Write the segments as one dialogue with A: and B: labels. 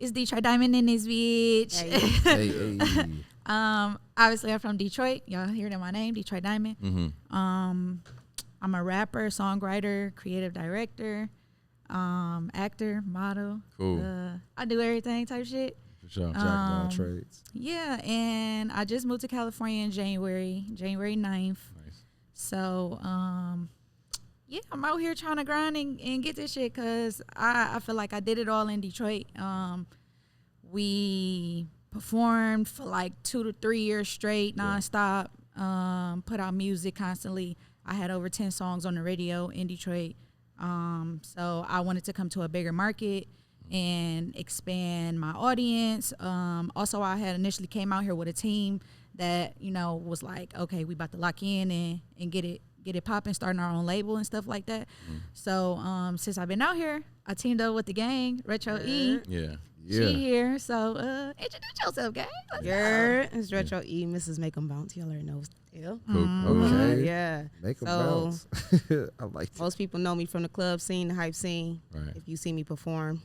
A: It's Detroit Diamond in this bitch.
B: Hey.
A: Obviously I'm from Detroit. Y'all hear that my name, Detroit Diamond.
B: Mm-hmm.
A: I'm a rapper, songwriter, creative director, actor, model.
B: Cool.
A: I do everything type shit.
B: For sure.
C: Jack of all trades.
A: Yeah, and I just moved to California in January 9th.
B: Nice.
A: So, yeah, I'm out here trying to grind and get this shit because I feel like I did it all in Detroit. We performed for like 2 to 3 years straight, nonstop, put out music constantly. I had over 10 songs on the radio in Detroit. So I wanted to come to a bigger market and expand my audience. Also, I had initially came out here with a team that, you know, was like, okay, we about to lock in and get it popping, starting our own label and stuff like that. So since I've been out here, I teamed up with the gang, Retro E.
B: Yeah.
A: She here. So introduce yourself, gang.
D: It's Retro E, Mrs. Make 'em Bounce. You already know still.
B: Cool.
C: Okay.
D: Yeah.
C: Make them
D: So,
C: bounce. I like that.
D: Most people know me from the club scene, the hype scene.
B: Right.
D: If you see me perform,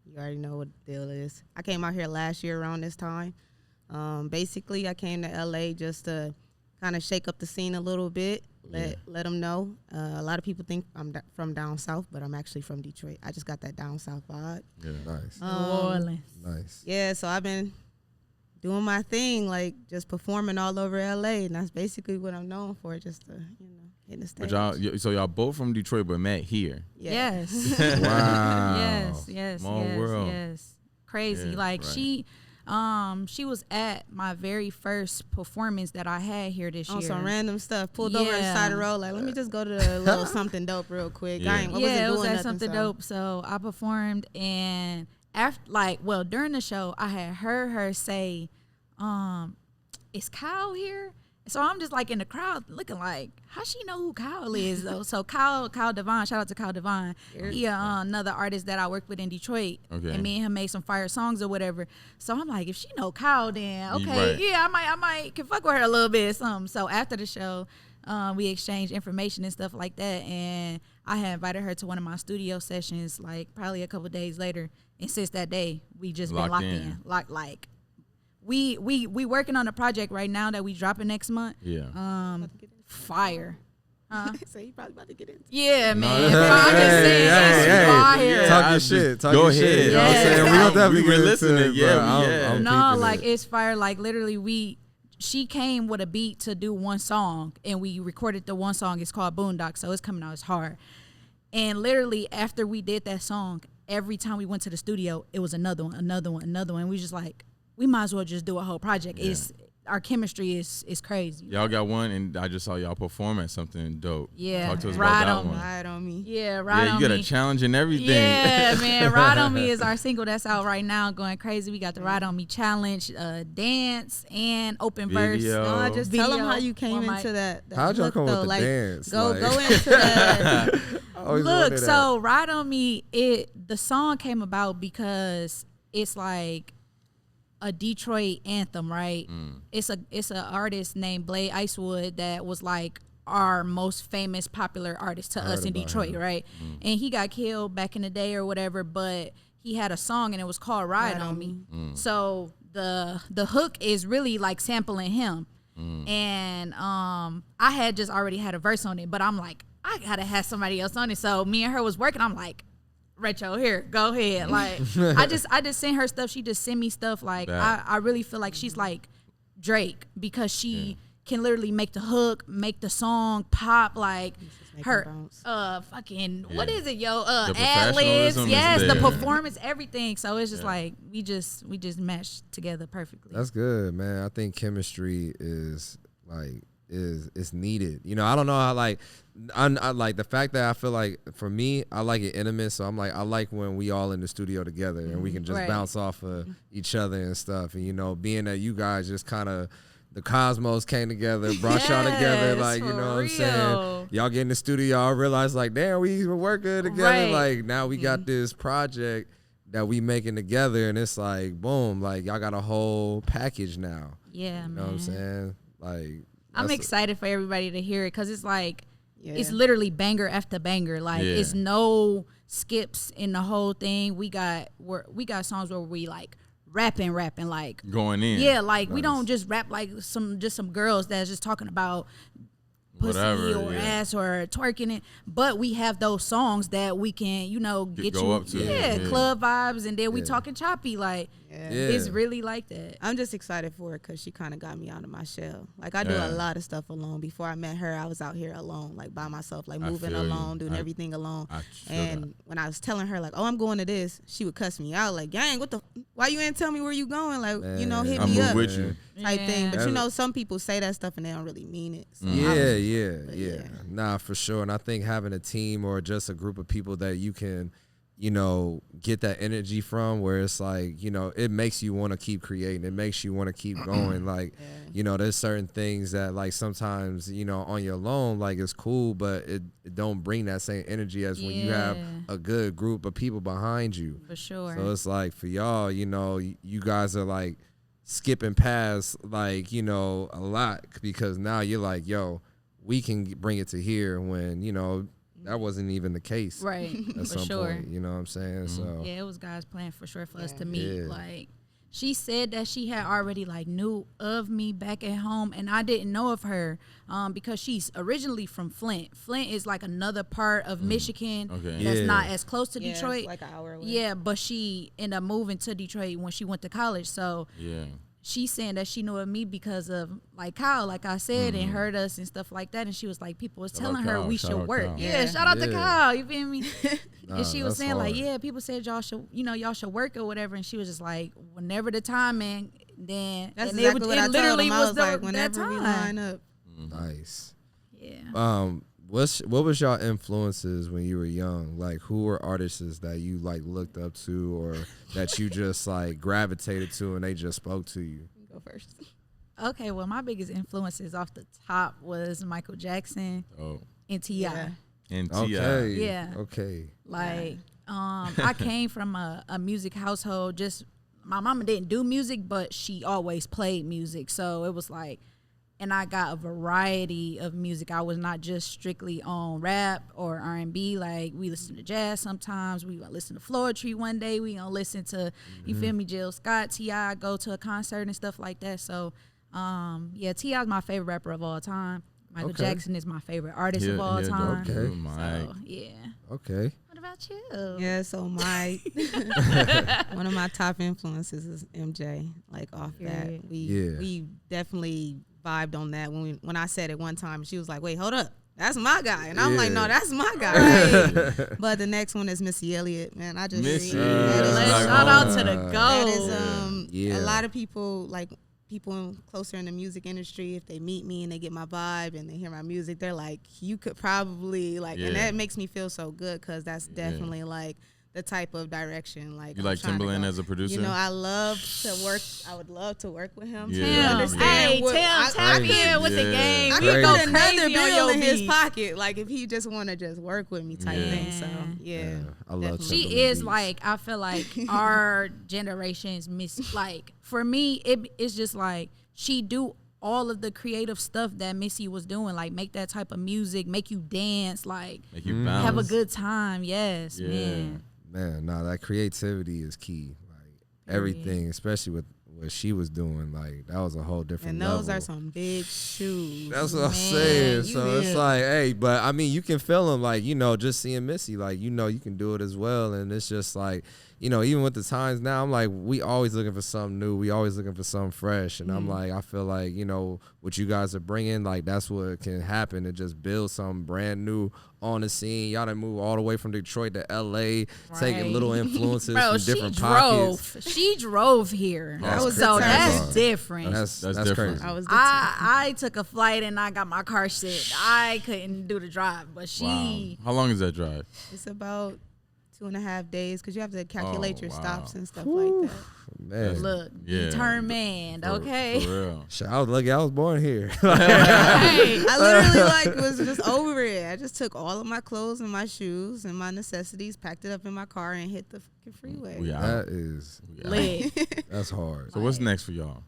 D: you already know what the deal is. I came out here last year around this time. Basically, I came to LA just to kind of shake up the scene a little bit, let them know. A lot of people think I'm from down south, but I'm actually from Detroit. I just got that down south vibe.
B: Yeah.
C: Nice.
A: New Orleans.
C: Nice.
D: Yeah, so I've been doing my thing, like just performing all over LA, and that's basically what I'm known for, just to, you know, hit the stage.
B: But y'all both from Detroit, but met here.
D: Yeah.
A: Yes.
C: Wow.
A: Yes.
B: Small world.
A: Yes. Crazy.
B: Yeah,
A: like
B: right.
A: she was at my very first performance that I had here this
D: On
A: year.
D: some random stuff, pulled over the side of the road, like, let me just go to a little something dope real quick.
B: Yeah.
D: I wasn't
A: It was
D: doing
A: at
D: nothing,
A: something
D: so.
A: dope. So I performed, and during the show, I had heard her say, "Is Kyle here?" So I'm just like in the crowd looking like, how she know who Kyle is though? So Kyle Devine, shout out to Kyle Devine. He another artist that I worked with in Detroit.
B: Okay.
A: And me and him made some fire songs or whatever. So I'm like, if she know Kyle, then okay,
B: Right.
A: yeah, I might can fuck with her a little bit or something. So after the show, we exchanged information and stuff like that, and I had invited her to one of my studio sessions like probably a couple days later. And since that day, we just been locked in. Like we working on a project right now that we dropping next month.
B: Yeah.
A: Fire.
D: So you probably about to get into it.
A: Yeah, man.
B: No,
A: But I'm just saying, it's fire.
C: Talk
B: I
C: your
B: just-
C: shit. Talk
B: go
C: your
B: ahead.
C: shit. You know what I'm
A: Yeah.
C: saying? We gonna definitely
B: We were
C: get into
B: listening.
C: it,
B: Yeah,
C: but I'm
A: No,
C: peeping
A: like
C: it.
A: it's fire. Like literally, she came with a beat to do one song, and we recorded the one song. It's called Boondock, so it's coming out. It's hard. And literally, after we did that song, every time we went to the studio, it was another one. And we just like, we might as well just do a whole project.
B: Yeah.
A: Our chemistry is crazy.
B: Y'all got one, and I just saw y'all perform at something dope.
A: Yeah.
B: Talk to us
A: Ride
B: about
A: on
B: that one.
D: Ride on me.
A: Yeah, right
B: Yeah,
A: on
B: you got
A: me.
B: a challenge and everything.
A: Yeah, man. Ride on Me is our single that's out right now, going crazy. We got the Ride on Me challenge, dance, and open verse.
B: Video.
D: No, just
A: Video,
D: tell them how you came
A: one
D: into
A: mic.
D: that
C: How'd y'all
D: look,
C: come with
D: though.
C: the
D: Like,
C: dance?
D: Go
C: Like-
D: into that.
C: I always
A: Look,
C: wondered that.
A: so Ride on Me, the song came about because it's like a Detroit anthem, right? It's a artist named Blade Icewood that was like our most famous popular artist to us in
C: about
A: Detroit,
C: him.
A: right? And he got killed back in the day or whatever, but he had a song and it was called Ride on Me. So the hook is really like sampling him. And I had just already had a verse on it, but I'm like, I gotta have somebody else on it. So me and her was working. I'm like, Retro, here, go ahead. Like I just sent her stuff. She just sent me stuff. Like I really feel like she's like Drake because she can literally make the hook, make the song pop. Like
D: make
A: her
D: them bounce.
A: fucking what is it, yo?
B: The
A: Ad libs,
B: professionalism is
A: yes, the
B: there.
A: performance, everything. So it's just like we just matched together perfectly.
C: That's good, man. I think chemistry is needed. You know, I don't know how I like the fact that I feel like for me, I like it intimate. So I'm like, I like when we all in the studio together and we can just
A: Right.
C: bounce off of each other and stuff. And you know, being that you guys just kind of the cosmos came together, brought y'all together,
A: Yes,
C: like, you
A: for
C: know what I'm saying?
A: real.
C: Y'all get in the studio, I realize like, damn, we work good together.
A: Right.
C: Like now we got this project that we making together, and it's like, boom, like y'all got a whole package now.
A: Yeah,
C: You
A: man.
C: know what I'm saying? Like
A: I'm
C: that's
A: excited for everybody to hear it because it's like it's literally banger after banger. Like it's no skips in the whole thing. We got songs where we like rapping like
B: going in.
A: Yeah, like we don't just rap like some girls that's just talking about pussy or ass or twerking it, but we have those songs that we can, get
B: go
A: you
B: up to.
A: club vibes, and then we talking choppy. Like it's really like that.
D: I'm just excited for it because she kind of got me out of my shell. Like I do a lot of stuff alone. Before I met her, I was out here alone, like by myself, like moving alone, doing everything alone. And when I was telling her like, oh, I'm going to this, she would cuss me out like, gang, why you ain't tell me where you going? Like, hit me up.
B: With you.
D: Type thing. But some people say that stuff and they don't really mean it. So
C: Yeah. Nah, for sure. And I think having a team or just a group of people that you can, get that energy from, where it's like, it makes you want to keep creating. It makes you want to keep going. Like, there's certain things that like sometimes, on your own, like it's cool, but it don't bring that same energy as when you have a good group of people behind you.
A: For sure.
C: So it's like for y'all, you guys are like skipping past like, a lot, because now you're like, yo, we can bring it to here when, that wasn't even the case.
A: Right.
C: At some
A: sure.
C: point, you know what I'm saying? So
A: yeah, it was God's plan for sure for us to meet. Yeah. Like she said that she had already like knew of me back at home, and I didn't know of her because she's originally from Flint. Flint is like another part of Michigan that's not as close to Detroit.
D: It's like an hour away.
A: Yeah, but she ended up moving to Detroit when she went to college. So she's saying that she knew of me because of like Kyle, like I said, and heard us and stuff like that. And she was like, people was telling her we should work. Yeah, shout out to Kyle. You feel me? And she was saying like, people said y'all should work or whatever. And she was just like, whenever the time, man, then
D: that's
A: and
D: exactly what I
A: literally
D: told them. I was
A: the,
D: like, whenever we line up.
C: Nice.
A: Yeah.
C: What was y'all influences when you were young? Like, who were artists that you like looked up to, or that you just like gravitated to and they just spoke to you?
D: Go first.
A: Okay, well, my biggest influences off the top was Michael Jackson and T.I.
D: Yeah.
B: And T.I.
C: Okay.
A: Yeah.
C: Okay.
A: Like, I came from a music household. Just my mama didn't do music, but she always played music. So it was like, and I got a variety of music. I was not just strictly on rap or R&B. Like, we listen to jazz sometimes. We gonna listen to Floetry one day. We gonna listen to, you feel me, Jill Scott, T.I., go to a concert and stuff like that. So, T.I. is my favorite rapper of all time. Michael Jackson is my favorite artist of all time. So, yeah.
C: Okay.
A: What about you?
D: Yeah, so my one of my top influences is MJ. Like off that, we definitely vibed on that when I said it one time. She was like, "Wait, hold up, that's my guy," and I'm like, "No, that's my guy." Right? But the next one is Missy Elliott. Man, I just
A: shout out to the GOAT.
D: That is a lot of people closer in the music industry, if they meet me and they get my vibe and they hear my music, they're like, you could probably and that makes me feel so good, because that's definitely like the type of direction. Like,
B: you like Timbaland as a producer?
D: I love to work. I would love to work with him.
B: Yeah.
A: Tap in with the game.
D: I
A: We
D: could
A: go
D: put another
A: crazy on
D: bill
A: your
D: in his
A: beat.
D: pocket, like if he just want to just work with me type thing. So
C: I love
A: She
C: Timbaland
A: is
C: beats.
A: like, I feel like our generation's like, for me, it's just like she do all of the creative stuff that Missy was doing, like make that type of music, make you dance, like
B: Make you
A: have a
B: bounce.
A: good time. Yes, man.
C: Man, that creativity is key. Like everything, especially with what she was doing, like that was a whole different
D: and those
C: level.
D: are some big shoes.
C: That's what I'm saying.
D: You
C: So it's like, hey, but I mean, you can feel them, like, just seeing Missy, like, you can do it as well. And it's just like, even with the times now, I'm like, we always looking for something new. We always looking for something fresh. And I'm like, I feel like, what you guys are bringing, like, that's what can happen, to just build something brand new on the scene. Y'all done moved all the way from Detroit to L.A., taking little influences from different pockets.
A: She drove here. That's different.
C: That's
B: different.
C: crazy.
A: I took a flight and I got my car sit. I couldn't do the drive, but she.
B: Wow. How long is that drive?
D: It's about 2.5 days, because you have to calculate your stops and stuff like that.
C: Man.
A: Look, determined, okay?
B: For real.
C: Shit, I was lucky I was born here.
D: I literally was just over it. I just took all of my clothes and my shoes and my necessities, packed it up in my car, and hit the fucking freeway.
B: We out.
C: That is,
A: Lit.
C: that's hard.
B: So what's next for y'all?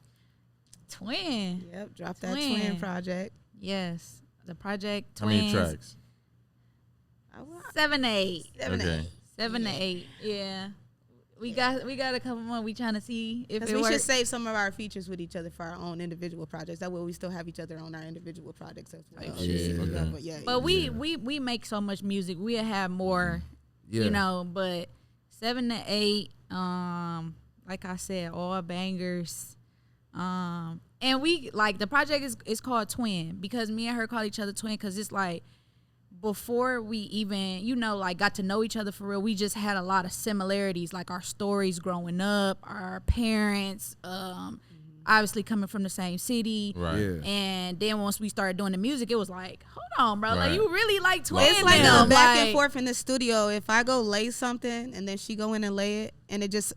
A: Twin.
D: Yep, drop that
A: Twin.
D: twin project.
A: Yes. the project
B: How
A: Twins.
B: many tracks?
A: 7 to 8.
B: Okay.
A: 7 to 8. Yeah. We got a couple more. We trying to see if
D: Because
A: it
D: we should
A: works.
D: save some of our features with each other for our own individual projects. That way we still have each other on our individual projects as well.
C: shit.
D: Yeah,
B: Okay.
D: but yeah.
A: But we make so much music. We'll have more,
C: Yeah.
A: you know, but 7 to 8, like I said, all bangers. And we like the project is called Twin because me and her call each other twin because it's like before we even, you know, like got to know each other for real, we just had a lot of similarities, like our stories growing up, our parents, obviously coming from the same city.
B: Right.
C: Yeah.
A: And then once we started doing the music, it was like, hold on, bro, like
B: Right.
A: you really like Twin.
D: It's like
A: now.
D: a back and
A: Like,
D: forth in the studio. If I go lay something and then she go in and lay it and it just,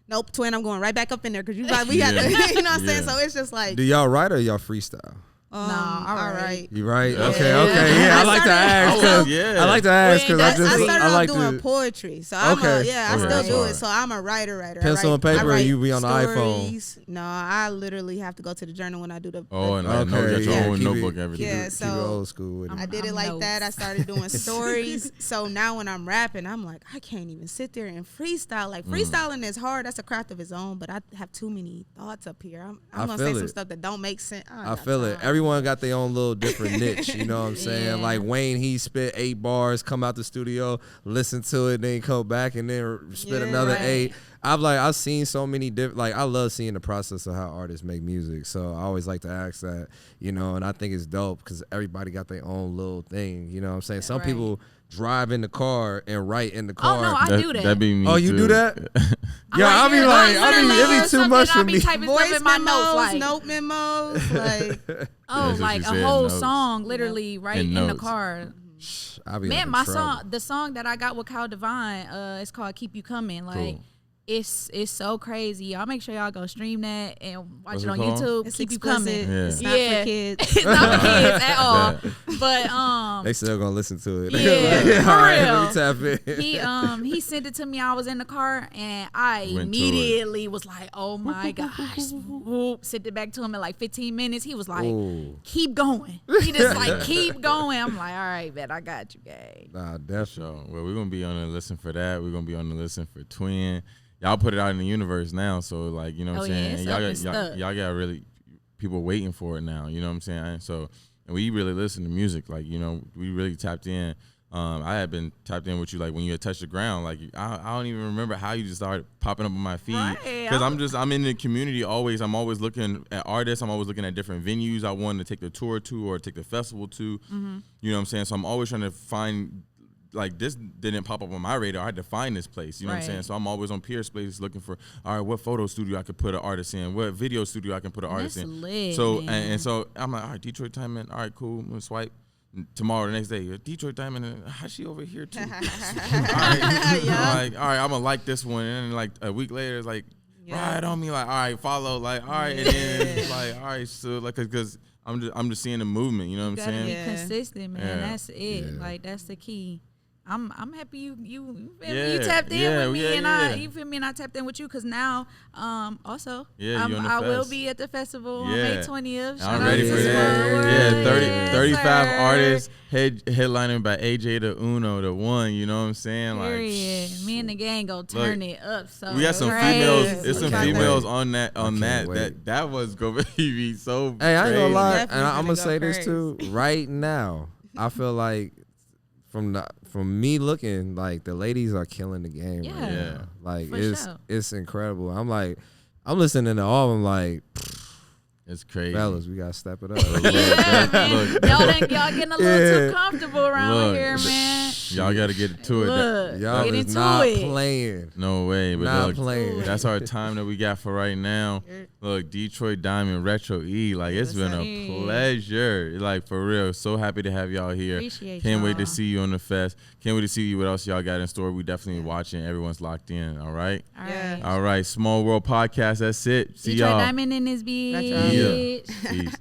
D: nope, Twin, I'm going right back up in there because we got to, you know what I'm saying?
B: Yeah.
D: So it's just like,
C: Do y'all write or y'all freestyle?
A: all
D: all
A: right.
D: right.
C: You right?
B: Yeah.
C: Okay,
D: Yeah.
C: okay. Yeah, I like to ask.
B: Oh,
C: 'cause-
B: yeah.
C: I like to ask because I
A: Wait,
C: just
D: I started
C: I
D: off
C: like
D: doing
C: to.
D: poetry, so I'm
C: Okay.
D: I
B: Okay,
D: still
B: that's
D: do
B: hard.
D: it. So I'm a writer.
C: Pencil
D: I
C: and paper,
D: I write
C: you be on the iPhone.
D: stories. No, I literally have to go to the journal when I do the.
B: Oh, and I
C: Okay,
B: know you got your
C: yeah,
B: own
C: keep
B: notebook,
C: it-
B: everything.
D: Yeah,
C: Keep it
D: so
C: old school with it.
D: I did it
A: I'm
D: like that. I
A: notes.
D: started doing stories. So now when I'm rapping, I'm like, I can't even sit there and freestyle. Like freestyling is hard. That's a craft of its own. But I have too many thoughts up here. I'm
C: I
D: gonna say
C: feel
D: some
C: it.
D: stuff that don't make sense.
C: I feel it. Everyone got their own little different niche. You know what I'm saying?
A: Yeah.
C: Like Wayne, he spit 8 bars, come out the studio, listen to it, then come back and then spit
D: Yeah,
C: another
A: right.
C: 8. I've seen so many different. Like I love seeing the process of how artists make music. So I always like to ask that. You know, and I think it's dope because everybody got their own little thing. You know what I'm saying? Some
A: Right.
C: people drive in the car and write in the
A: Oh
C: car.
A: no, I do that.
B: That'd be me
C: Oh, you
B: too.
C: do that?
A: I'm
C: Yeah, I'll be
A: yeah,
C: like,
A: literally
C: it be
A: or
C: too
A: something,
C: much
A: I'll
C: for
A: be
C: me.
A: typing stuff
D: voice
A: in my
D: memos,
A: notes, like,
D: note memos, like
B: That's
A: oh,
B: what
A: like
B: she
A: a
B: said,
A: whole
B: notes.
A: song, literally right
B: And
A: in the
B: notes.
A: car.
C: I be
A: Man,
C: having
A: my
C: trouble.
A: the song that I got with Kyle Devine, it's called "Keep You Coming." Like,
B: Cool.
A: it's so crazy. Y'all make sure y'all go stream that and watch
B: What's
A: it
B: it
A: on
B: called?
A: YouTube.
D: it's
A: Keep
D: explicit.
A: You coming.
B: Yeah.
D: It's not
A: Yeah.
D: for kids.
A: It's not for kids at all. But
C: They still gonna listen to it.
A: Yeah, for
C: all right,
A: real.
C: let me tap in.
A: he sent it to me. I was in the car and I
B: Went to it.
A: immediately was like, "Oh my gosh!" Whoop, sent it back to him in like 15 minutes. He was like,
C: Ooh.
A: "Keep going." He just like, "Keep going." I'm like, "All right, man, I got you, gang."
C: Nah, definitely.
B: So, well, we're gonna be on the listen for that. We're gonna be on the listen for Twin. Y'all put it out in the universe now, so like, you know what
A: Oh,
B: I'm
A: yeah,
B: saying?
A: it's
B: And
A: up
B: y'all
A: and
B: got
A: stuck.
B: y'all got really people waiting for it now. You know what I'm saying? So, and we really listen to music. Like, you know, we really tapped in. I had been tapped in with you like when you had touched the ground. Like I don't even remember how you just started popping up on my feed.
A: Right.
B: Because I'm in the community always. I'm always looking at artists. I'm always looking at different venues I want to take the tour to or take the festival to.
A: Mm-hmm.
B: You know what I'm saying? So I'm always trying to find. Like this didn't pop up on my radar. I had to find this place. You know what I'm saying?
A: Right.
B: So I'm always on Pierce Place looking for, all right, what photo studio I could put an artist in, what video studio I can put an artist
A: That's
B: in.
A: lit,
B: So
A: man.
B: and so I'm like, all right, Detroit Diamond, all right, cool. I'm gonna swipe. Tomorrow, the next day, Detroit Diamond, how's she over here too? All right, I'm like, all right, I'm gonna like this one, and then like a week later, it's like, right on me, like, all right, follow, like, all right, and then it's like, all right, so like, cause I'm just seeing the movement, you know what I'm
A: Gotta
B: saying?
A: be
D: Yeah.
A: consistent, man.
B: Yeah.
A: That's it.
C: Yeah.
A: Like that's the key. I'm happy you feel me?
B: Yeah,
A: You tapped in
B: yeah,
A: with me
B: yeah,
A: and
B: yeah.
A: you feel me, and I tapped in with you because now also
B: Yeah, you on the
A: I will
B: fest.
A: be at the festival on
B: Yeah.
A: May 20th. Shout
B: I'm
A: out
B: ready
A: to
B: for
C: Yeah.
B: that.
A: Word.
B: Yeah, 30,
A: Yes,
B: 35
A: sir.
B: artists, headlining by AJ the Uno, the one, you know what I'm saying? Like,
A: Period. Me and the gang go turn it up. So
B: we got some
A: crazy.
B: females.
D: Crazy.
B: There's some
D: I can't
B: females
C: wait.
B: on that.
C: I can't wait.
B: That was gonna be so.
C: Hey, I ain't gonna
B: crazy.
C: lie,
D: Definitely
C: and I'm
D: gonna
C: gonna
D: go
C: say this
D: crazy.
C: too. Right now, I feel like from me looking, like the ladies are killing the game.
A: Yeah.
C: Right
B: Yeah.
C: now. Like
A: For
C: it's
A: sure.
C: it's incredible. I'm listening to all of them. Like,
B: It's crazy.
C: fellas, we gotta step it up.
A: Yeah, man.
B: Look.
A: Y'all getting a little
C: Yeah.
A: too comfortable around
B: Look.
A: here, man.
B: Y'all got to get to it.
A: Look,
C: Y'all
A: get
C: is
A: into
C: not
A: it.
C: playing.
B: No way, but
C: Not
B: look,
C: playing.
B: that's our time that we got for right now. Look, Detroit Diamond Retro E, like it's been a
A: Yes, sir.
B: pleasure. Like for real, so happy to have y'all here.
A: Appreciate
B: Can't wait to
A: y'all.
B: see you on the fest. Can't wait to see what else y'all got in store. We definitely watching. Everyone's locked in. All right.
A: All
D: Yeah.
A: right.
B: All right. Small World Podcast. That's it. See
A: Detroit
B: y'all.
A: Diamond in this bitch.
B: Yeah. Peace.